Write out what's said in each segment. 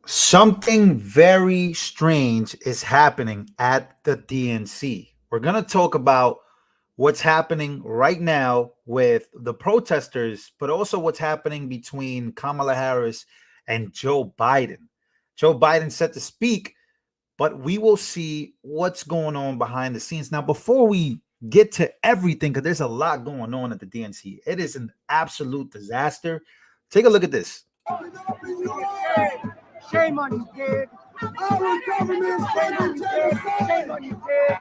Something very strange is happening at the DNC. We're going to talk about what's happening right now with the protesters, but also what's happening between Kamala Harris and Joe Biden. Joe Biden set to speak, but we will see what's going on behind the scenes. Now, before we get to everything, because there's a lot going on at the DNC, it is an absolute disaster. Take a look at this. Shame on you, kid. Our government, shame on you, kid. Shame on you, kid.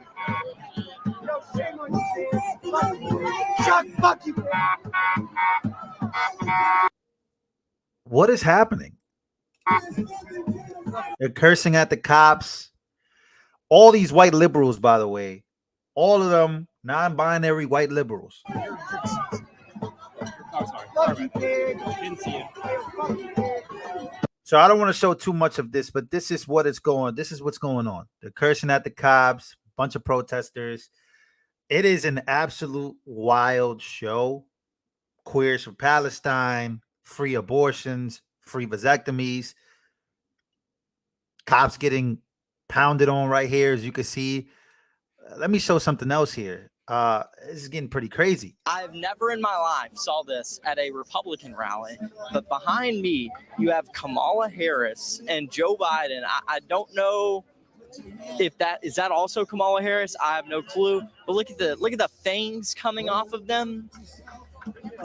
No, shame on you, kid. Fuck you. Fuck you. What is happening? They're cursing at the cops. All these white liberals, by the way, all of them non-binary white liberals. So I don't want to show too much of this, but this is what's going on. They're cursing at the cops, bunch of protesters. It is an absolute wild show. Queers for Palestine, free abortions, free vasectomies. Cops getting pounded on right here, as you can see. Let me show something else here. This is getting pretty crazy. I've never in my life saw this at a Republican rally, but behind me you have Kamala Harris and Joe Biden. I don't know if that is also Kamala Harris. I have no clue. But look at the fangs coming off of them.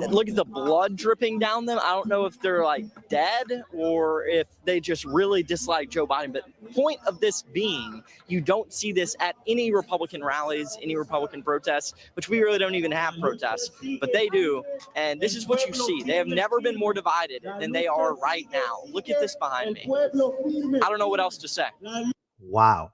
Look at the blood dripping down them. I don't know if they're like dead or if they just really dislike Joe Biden. But point of this being, you don't see this at any Republican rallies, any Republican protests, which we really don't even have protests, but they do. And this is what you see. They have never been more divided than they are right now. Look at this behind me. I don't know what else to say. Wow.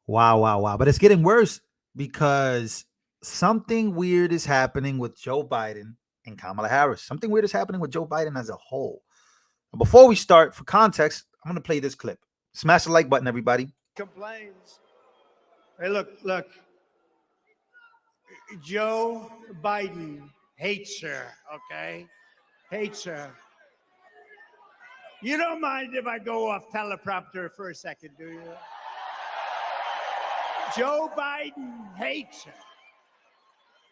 But it's getting worse because something weird is happening with Joe Biden and Kamala Harris. Something weird is happening with Joe Biden as a whole. Before we start, for context, I'm going to play this clip. Smash the like button, everybody. Complains. Hey, look. Joe Biden hates her, okay? Hates her. You don't mind if I go off teleprompter for a second, do you? Joe Biden hates her.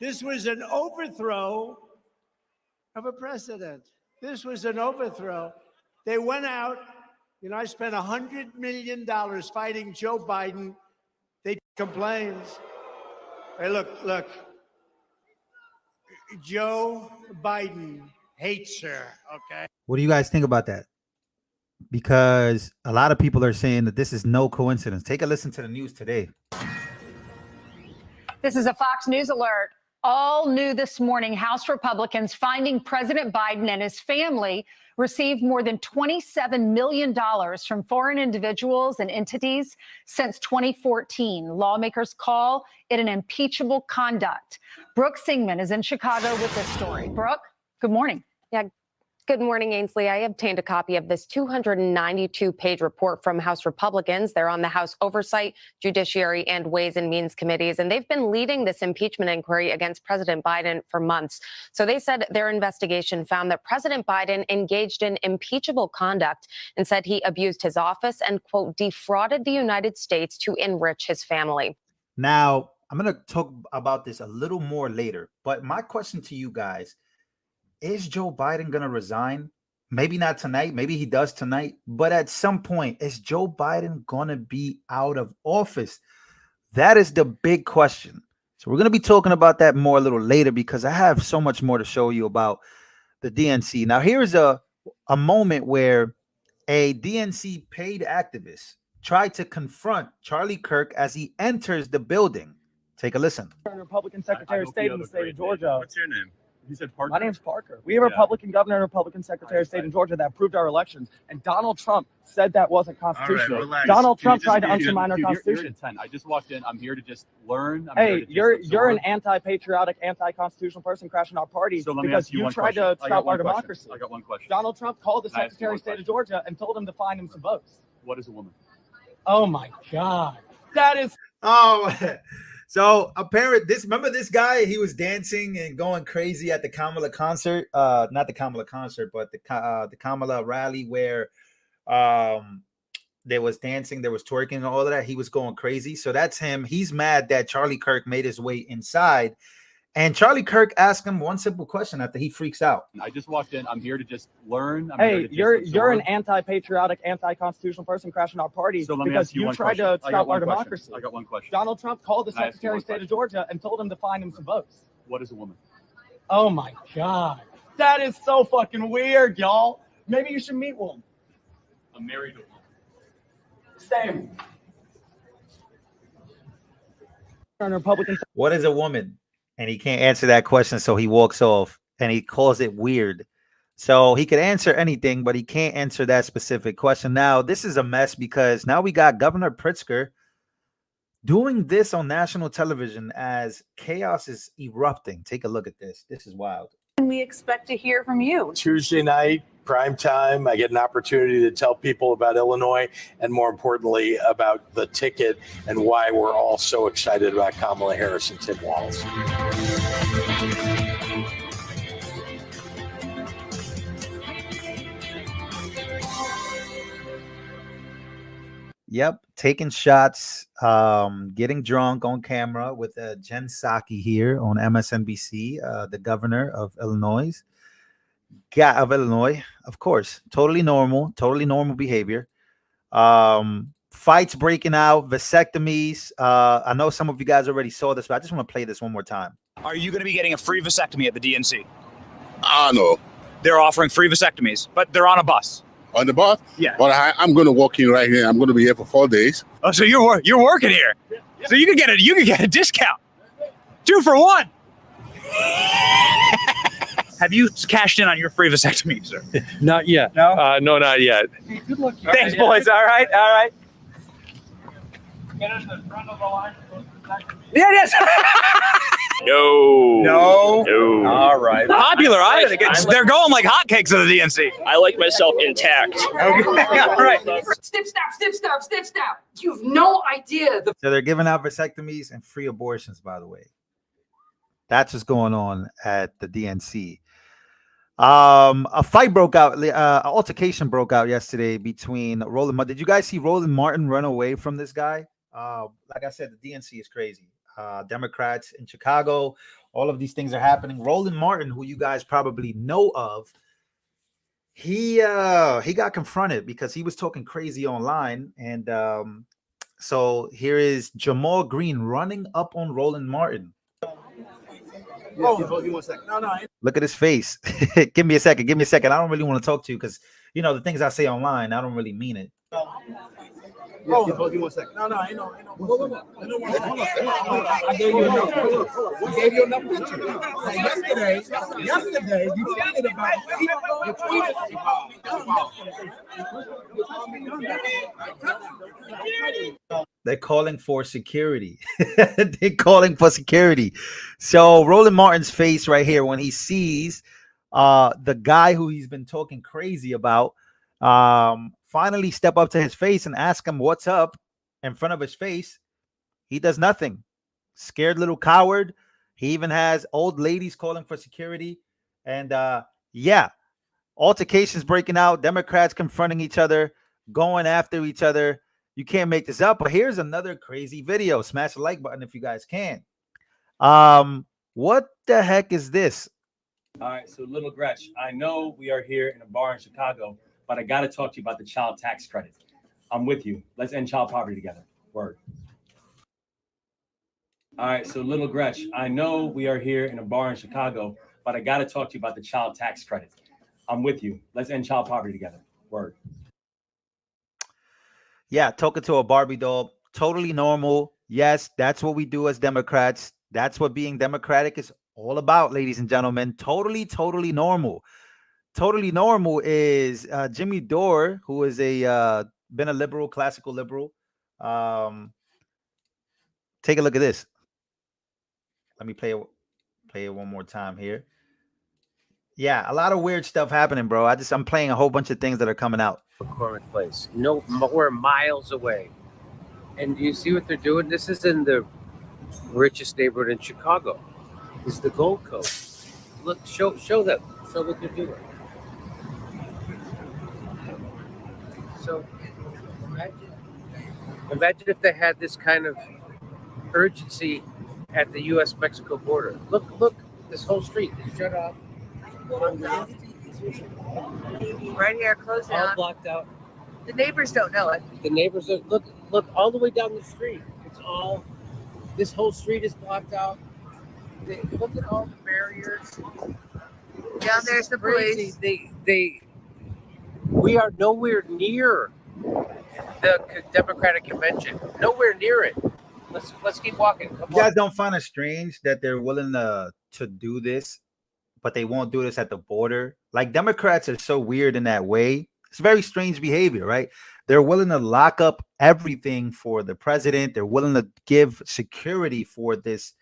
This was an overthrow of a precedent. This was an overthrow. They went out. I spent $100 million fighting Joe Biden. They complains. Hey, look. Joe Biden hates her, okay? What do you guys think about that? Because a lot of people are saying that this is no coincidence. Take a listen to the news today. This is a Fox News alert. All new this morning, House Republicans finding President Biden and his family received more than $27 million from foreign individuals and entities since 2014. Lawmakers call it an impeachable conduct. Brooke Singman is in Chicago with this story. Brooke, good morning. Yeah. Good morning, Ainsley. I obtained a copy of this 292-page report from House Republicans. They're on the House Oversight, Judiciary, and Ways and Means committees, and they've been leading this impeachment inquiry against President Biden for months. So they said their investigation found that President Biden engaged in impeachable conduct and said he abused his office and, quote, defrauded the United States to enrich his family. Now, I'm going to talk about this a little more later, but my question to you guys, is Joe Biden going to resign? Maybe not tonight. Maybe he does tonight. But at some point, is Joe Biden going to be out of office? That is the big question. So we're going to be talking about that more a little later because I have so much more to show you about the DNC. Now, here's a moment where a DNC paid activist tried to confront Charlie Kirk as he enters the building. Take a listen. Republican Secretary of State in the state of Georgia. What's your name? You said Parker? My name's Parker. We have a Republican governor and a Republican Secretary of State in Georgia that approved our elections, and Donald Trump said that wasn't constitutional. Right, Donald Trump tried to undermine our Constitution. You're 10. I just walked in. I'm here to just learn. Hey, you're an anti-patriotic, anti-constitutional person crashing our party because you tried to stop our democracy. I got one question. Donald Trump called the Secretary of State of Georgia and told him to find him some votes. What is a woman? Oh my God, that is. Oh. So apparently, remember this guy? He was dancing and going crazy at the Kamala concert. Not the Kamala concert, but the Kamala rally where There was dancing, there was twerking, and all of that. He was going crazy. So that's him. He's mad that Charlie Kirk made his way inside. And Charlie Kirk asked him one simple question after he freaks out. I just walked in. I'm here to just learn. Hey, you're an anti-patriotic, anti-constitutional person crashing our party So let me because ask you you one tried question. to stop our democracy. I got one question. Donald Trump called the Can I ask you Secretary one of State of question? Georgia and told him to find him some votes. What is a woman? Oh my God. That is so fucking weird, y'all. Maybe you should meet one. I'm married to a woman. Same. Republican. What is a woman? And he can't answer that question, so he walks off and he calls it weird. So he could answer anything, but he can't answer that specific question. Now, this is a mess because now we got Governor Pritzker doing this on national television as chaos is erupting. Take a look at this. This is wild. And we expect to hear from you. Tuesday night, prime time, I get an opportunity to tell people about Illinois and more importantly about the ticket and why we're all so excited about Kamala Harris and Tim Walz. Yep, taking shots, getting drunk on camera with Jen Psaki here on MSNBC, the governor of Illinois. Of course, totally normal behavior. Fights breaking out, vasectomies. I know some of you guys already saw this, but I just want to play this one more time. Are you going to be getting a free vasectomy at the DNC? No. They're offering free vasectomies, but they're on a bus. On the bus? Yeah. But I'm going to walk in right here. I'm going to be here for 4 days. Oh, so you're working here? Yeah. So you could get a discount. 2 for 1. Have you cashed in on your free vasectomy, sir? Not yet. No? No, not yet. Hey, good luck. Thanks, boys. All right. Get in the front of the line. Yeah, yes. No. All right. Popular. They're going like hotcakes at the DNC. I like myself intact. Okay. All right. Snip, snap. You have no idea. So they're giving out vasectomies and free abortions, by the way. That's what's going on at the DNC. A fight broke out, an altercation broke out yesterday between Roland Martin. Did you guys see Roland Martin run away from this guy? Like I said, the DNC is crazy. Democrats in Chicago, all of these things are happening. Roland Martin, who you guys probably know of, he got confronted because he was talking crazy online. And so here is Jamal Green running up on Roland Martin. Hold you 1 second. No. Look at his face. Give me a second. I don't really want to talk to you because, you know, the things I say online, I don't really mean it. Hold you 1 second. No, I know. Hold on. I gave you enough. Yesterday, you tweeted about. They're calling for security. So Roland Martin's face right here when he sees the guy who he's been talking crazy about finally step up to his face and ask him what's up in front of his face. He does nothing. Scared little coward. He even has old ladies calling for security. And altercations breaking out, Democrats confronting each other, going after each other. You can't make this up. But here's another crazy video. Smash the like button if you guys can. What the heck is this? All right, so Little Gretch, I know we are here in a bar in Chicago, but I got to talk to you about the child tax credit. I'm with you. Let's end child poverty together. Word. All right, so Little Gretch, I know we are here in a bar in Chicago, but I got to talk to you about the child tax credit. I'm with you. Let's end child poverty together. Word. Yeah, talking to a Barbie doll. Totally normal. Yes, that's what we do as Democrats. That's what being Democratic is all about, ladies and gentlemen. Totally normal. Totally normal is Jimmy Dore, who is been a liberal, classical liberal. Take a look at this. Let me play it one more time here. Yeah, a lot of weird stuff happening, bro. I'm playing a whole bunch of things that are coming out. McCormick Place. No, we're miles away. And you see what they're doing? This is in the richest neighborhood in Chicago. It's the Gold Coast. Look, show them. Show what they're doing. So imagine if they had this kind of urgency at the U.S.-Mexico border. Look, this whole street is shut off. Right here, closed All down. blocked out. The neighbors don't know it. The neighbors are look all the way down the street. It's all this whole street is blocked out. Look at all the barriers. Down there's the police. We are nowhere near the Democratic convention. Nowhere near it. Let's keep walking. Come You guys on. don't find it strange that they're willing to do this, but they won't do this at the border? Like, Democrats are so weird in that way. It's very strange behavior, right? They're willing to lock up everything for the president. They're willing to give security for this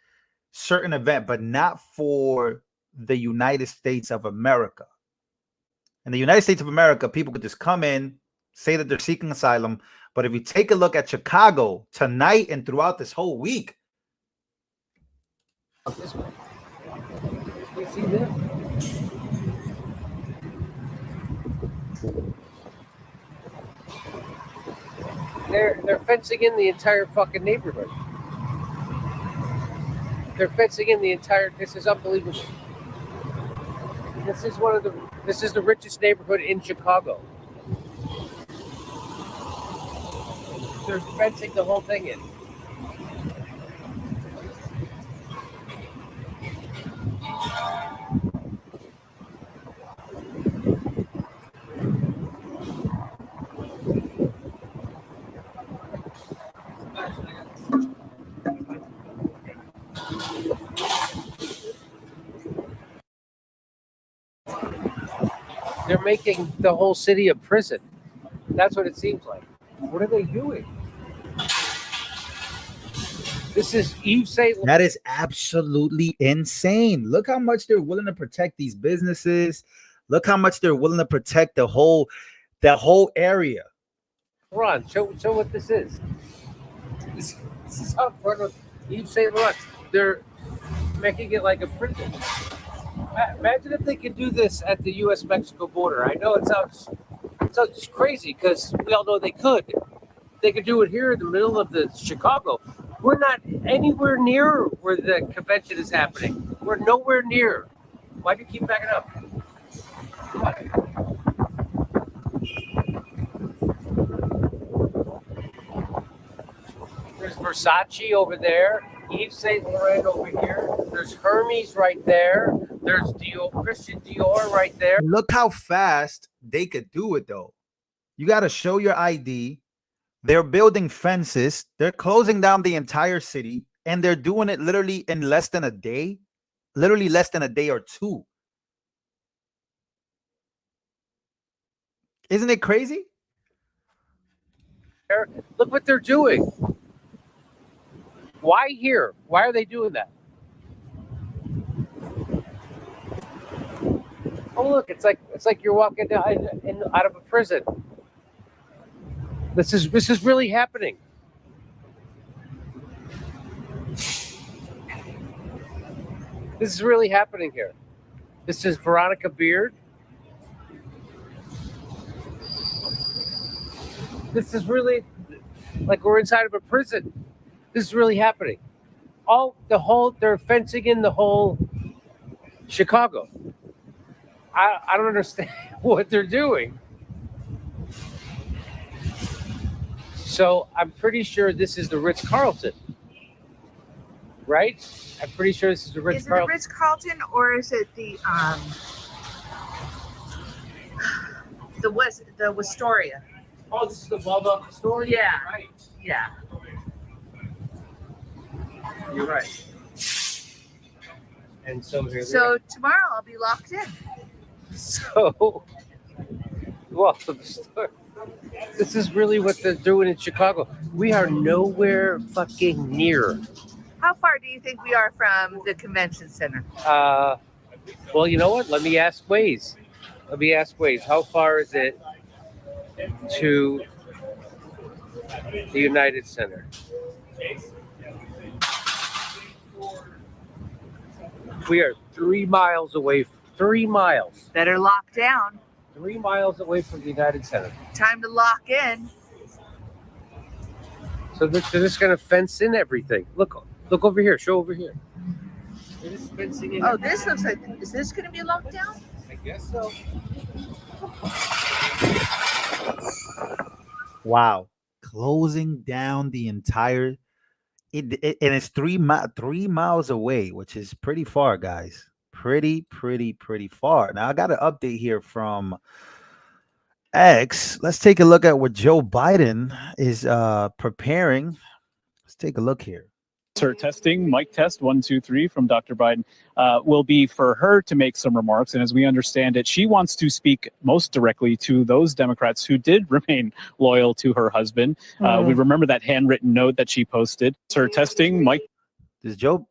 certain event, but not for the United States of America. In the United States of America, people could just come in, say that they're seeking asylum. But if you take a look at Chicago tonight and throughout this whole week, You see this? They're fencing in the entire fucking neighborhood. They're fencing in the entire. This is unbelievable. This is the richest neighborhood in Chicago. They're fencing the whole thing in. They're making the whole city a prison. That's what it seems like. What are they doing? This is Yves Saint Laurent. that is absolutely insane. Look how much they're willing to protect these businesses. Look how much they're willing to protect the whole area. Ron, show what this is. This is out front of Yves Saint Laurent. They're making it like a prison. Imagine if they could do this at the U.S.-Mexico border. I know it sounds crazy because we all know they could. They could do it here in the middle of the Chicago. We're not anywhere near where the convention is happening. We're nowhere near. Why do you keep backing up? There's Versace over there. Yves Saint Laurent over here. There's Hermes right there. There's Christian Dior right there. Look how fast they could do it, though. You got to show your ID. They're building fences. They're closing down the entire city, and they're doing it literally in less than a day. Literally less than a day or two. Isn't it crazy? Look what they're doing. Why here? Why are they doing that? Oh, look! It's like you're walking out of a prison. This is really happening. This is really happening here. This is Veronica Beard. This is really like we're inside of a prison. This is really happening. They're fencing in the whole Chicago. I don't understand what they're doing. So I'm pretty sure this is the Ritz-Carlton, right? I'm pretty sure this is the Ritz-Carlton. Is it the Ritz-Carlton or is it the Wisteria? Oh, this is the Waldorf Astoria? Yeah. Right. Yeah. You're right. And so here So tomorrow I'll be locked in. So, well, this is really what they're doing in Chicago. We are nowhere fucking near. How far do you think we are from the convention center? Well, you know what? Let me ask Waze. How far is it to the United Center? We are 3 miles away. 3 miles. Better lock down. 3 miles away from the United Center. Time to lock in. So they're just going to fence in everything. Look over here. Show over here. They're just fencing in. Oh, this looks like, is this going to be a lockdown? I guess so. Wow. Closing down the entire and it's 3 miles away, which is pretty far, guys. Pretty far. Now I got an update here from X. Let's take a look at what Joe Biden is preparing. Let's take a look here. Her testing, mic test 1, 2, 3 from Dr. Biden will be for her to make some remarks. And as we understand it, she wants to speak most directly to those Democrats who did remain loyal to her husband. We remember that handwritten note that she posted. Her testing, mic. Does Joe,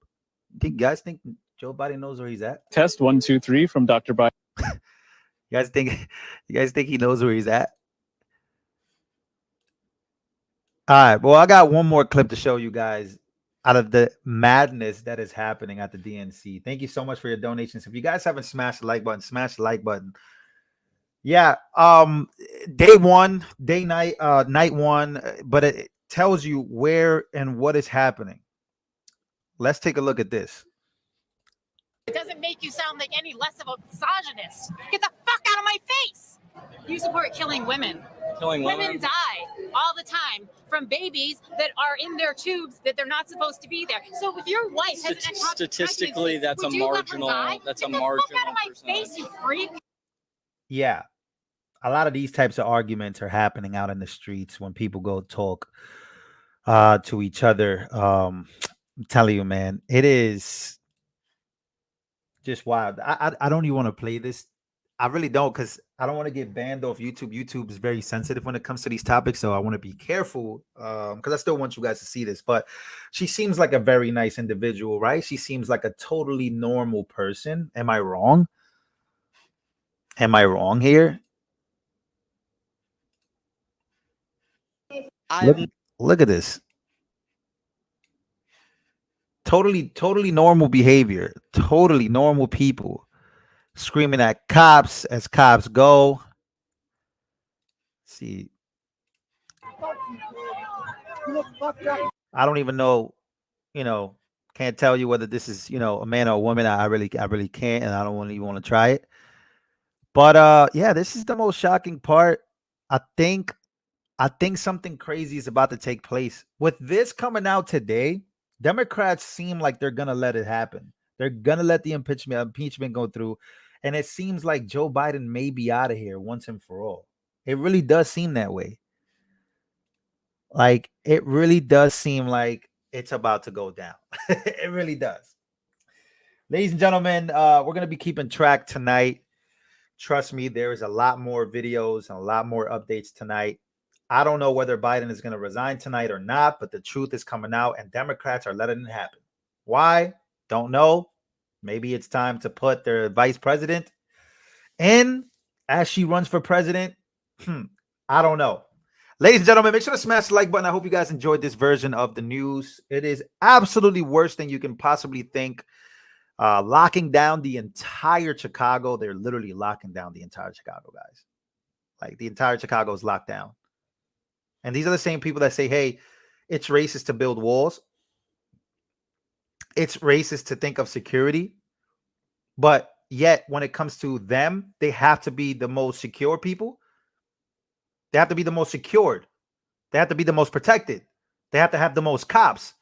do you guys think Joe Biden knows where he's at? Test 1, 2, 3 from Dr. Biden. You guys think he knows where he's at? All right. Well, I got one more clip to show you guys out of the madness that is happening at the DNC. Thank you so much for your donations. If you guys haven't smashed the like button, smash the like button. Yeah. Night one, but it tells you where and what is happening. Let's take a look at this. It doesn't make you sound like any less of a misogynist. Get the fuck out of my face. You support killing women. Women die all the time from babies that are in their tubes that they're not supposed to be there. So if your wife has an statistically, that's a marginal. That's a marginal. Get the fuck out of my face, you freak. Yeah, a lot of these types of arguments are happening out in the streets when people go talk to each other. I'm telling you, man, it is just wild. I don't even want to play this. I really don't, because I don't want to get banned off YouTube. YouTube is very sensitive when it comes to these topics, so I want to be careful because I still want you guys to see this. But she seems like a very nice individual, right? She seems like a totally normal person. Am I wrong? Am I wrong here? Look at this. Totally normal behavior. Totally normal people. Screaming at cops as cops go. See, I don't even know, can't tell you whether this is, a man or a woman. I really can't, and I don't even want to try it. But yeah, this is the most shocking part. I think something crazy is about to take place. With this coming out today, Democrats seem like they're gonna let it happen. They're gonna let the impeachment go through. And it seems like Joe Biden may be out of here once and for all. It really does seem that way. Like, it really does seem like it's about to go down. It really does. Ladies and gentlemen, we're going to be keeping track tonight. Trust me, there is a lot more videos and a lot more updates tonight. I don't know whether Biden is going to resign tonight or not, but the truth is coming out and Democrats are letting it happen. Why? Don't know. Maybe it's time to put their vice president in as she runs for president. I don't know. Ladies and gentlemen, make sure to smash the like button. I hope you guys enjoyed this version of the news. It is absolutely worse than you can possibly think. Locking down the entire Chicago. They're literally locking down the entire Chicago, guys. Like, the entire Chicago is locked down. And these are the same people that say, hey, it's racist to build walls. It's racist to think of security, but yet when it comes to them, they have to be the most secure people. They have to be the most secured. They have to be the most protected. They have to have the most cops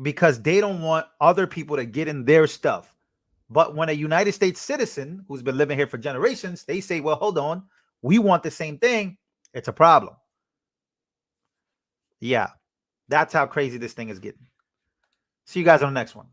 because they don't want other people to get in their stuff. But when a United States citizen who's been living here for generations, they say, well, hold on, we want the same thing. It's a problem. Yeah, that's how crazy this thing is getting. See you guys on the next one.